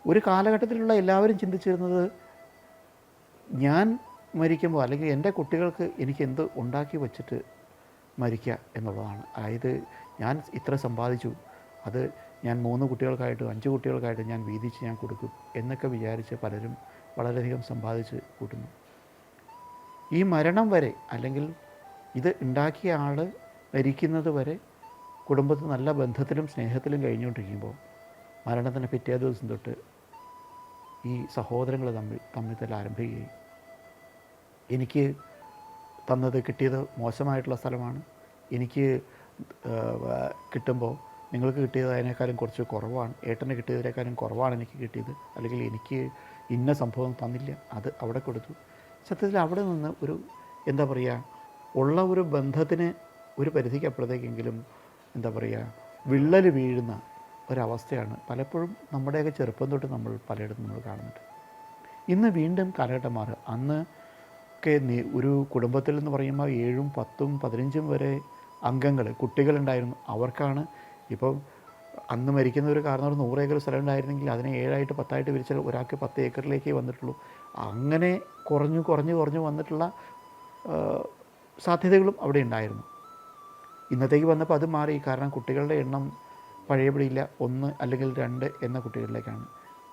ഒരു കാലഘട്ടത്തിലുള്ള എല്ലാവരും ചിന്തിച്ചിരുന്നത് ഞാൻ മരിക്കുമ്പോൾ അല്ലെങ്കിൽ എൻ്റെ കുട്ടികൾക്ക് എനിക്ക് എന്ത് ഉണ്ടാക്കി വച്ചിട്ട് മരിക്കുക എന്നുള്ളതാണ്. അതായത് ഞാൻ ഇത്ര സമ്പാദിച്ചു, അത് ഞാൻ 3 കുട്ടികൾക്കായിട്ടും 5 കുട്ടികൾക്കായിട്ടും ഞാൻ വീതിച്ച് ഞാൻ കൊടുക്കും എന്നൊക്കെ വിചാരിച്ച് പലരും വളരെയധികം സമ്പാദിച്ച് കൂട്ടുന്നു. ഈ മരണം വരെ അല്ലെങ്കിൽ ഇത് ഉണ്ടാക്കിയ ആൾ മരിക്കുന്നത് വരെ കുടുംബത്തിൽ നല്ല ബന്ധത്തിലും സ്നേഹത്തിലും കഴിഞ്ഞുകൊണ്ടിരിക്കുമ്പോൾ മരണത്തിന് പിറ്റേ ദിവസം തൊട്ട് ഈ സഹോദരങ്ങൾ തമ്മിൽ തമ്മിൽ ആരംഭിക്കുകയും എനിക്ക് തന്നത് കിട്ടിയത് മോശമായിട്ടുള്ള സ്ഥലമാണ്, എനിക്ക് കിട്ടുമ്പോൾ നിങ്ങൾക്ക് കിട്ടിയത് അതിനേക്കാളും കുറച്ച് കുറവാണ്, ഏട്ടന് കിട്ടിയതിനേക്കാളും കുറവാണ് എനിക്ക് കിട്ടിയത്, അല്ലെങ്കിൽ എനിക്ക് ഇന്ന സംഭവം തന്നില്ല, അത് അവിടെ കൊടുത്തു. സത്യത്തിൽ അവിടെ നിന്ന് ഒരു എന്താ പറയുക, ഉള്ള ഒരു ബന്ധത്തിന് ഒരു പരിധിക്കപ്പുറത്തേക്കെങ്കിലും എന്താ പറയുക വിള്ളൽ വീഴുന്ന ഒരവസ്ഥയാണ് പലപ്പോഴും നമ്മുടെയൊക്കെ ചെറുപ്പം തൊട്ട് നമ്മൾ പലയിടത്തും നമ്മൾ കാണുന്നുണ്ട്. ഇന്ന് വീണ്ടും കാലഘട്ടം മാറുക. അന്ന് ഒക്കെ ഒരു കുടുംബത്തിൽ എന്ന് പറയുമ്പോൾ 7, 10, 15 വരെ അംഗങ്ങൾ കുട്ടികളുണ്ടായിരുന്നു. അവർക്കാണ് ഇപ്പോൾ അന്ന് മരിക്കുന്ന ഒരു കാരണം 100 ഏക്കർ സ്ഥലം ഉണ്ടായിരുന്നെങ്കിൽ അതിനെ 7ആയിട്ട് 10ആയിട്ട് വിരിച്ചാൽ ഒരാൾക്ക് 10 ഏക്കറിലേക്കേ വന്നിട്ടുള്ളൂ. അങ്ങനെ കുറഞ്ഞു വന്നിട്ടുള്ള സാധ്യതകളും അവിടെ ഉണ്ടായിരുന്നു. ഇന്നത്തേക്ക് വന്നപ്പോൾ അത് മാറി. കാരണം കുട്ടികളുടെ എണ്ണം പഴയപടിയില്ല. 1 അല്ലെങ്കിൽ 2 എന്ന കുട്ടികളിലേക്കാണ്.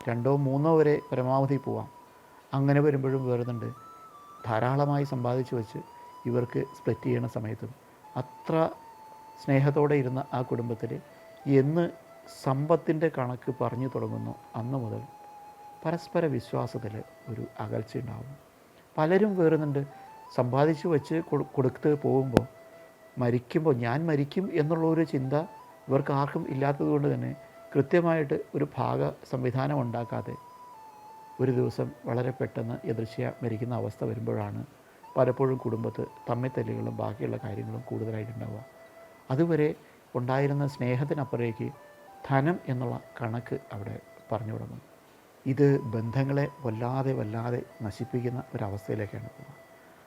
2, 3 വരെ പരമാവധി പോവാം. അങ്ങനെ വരുമ്പോഴും വേറുന്നുണ്ട്, ധാരാളമായി സമ്പാദിച്ചു വെച്ച് ഇവർക്ക് സ്പ്ലിറ്റ് ചെയ്യണ സമയത്തും അത്ര സ്നേഹത്തോടെ ഇരുന്ന ആ കുടുംബത്തിൽ എന്ന് സമ്പത്തിൻ്റെ കണക്ക് പറഞ്ഞു തുടങ്ങുന്നു അന്ന് മുതൽ പരസ്പര വിശ്വാസത്തിൽ ഒരു അകൽച്ച ഉണ്ടാകുന്നു. പലരും വേറുന്നുണ്ട്. സമ്പാദിച്ചു വെച്ച് കൊടുത്ത് പോകുമ്പോൾ മരിക്കുമ്പോൾ ഞാൻ മരിക്കും എന്നുള്ളൊരു ചിന്ത ഇവർക്ക് ആർക്കും ഇല്ലാത്തതുകൊണ്ട് തന്നെ കൃത്യമായിട്ട് ഒരു ഭാഗ സംവിധാനം ഉണ്ടാക്കാതെ ഒരു ദിവസം വളരെ പെട്ടെന്ന് എതിർച്ചയ മരിക്കുന്ന അവസ്ഥ വരുമ്പോഴാണ് പലപ്പോഴും കുടുംബത്ത് തമ്മിത്തല്ലുകളും ബാക്കിയുള്ള കാര്യങ്ങളും കൂടുതലായിട്ടുണ്ടാവുക. അതുവരെ ഉണ്ടായിരുന്ന സ്നേഹത്തിനപ്പുറേക്ക് ധനം എന്നുള്ള കണക്ക് അവിടെ പറഞ്ഞു തുടങ്ങും. ഇത് ബന്ധങ്ങളെ വല്ലാതെ നശിപ്പിക്കുന്ന ഒരവസ്ഥയിലേക്കാണ് പോകുന്നത്.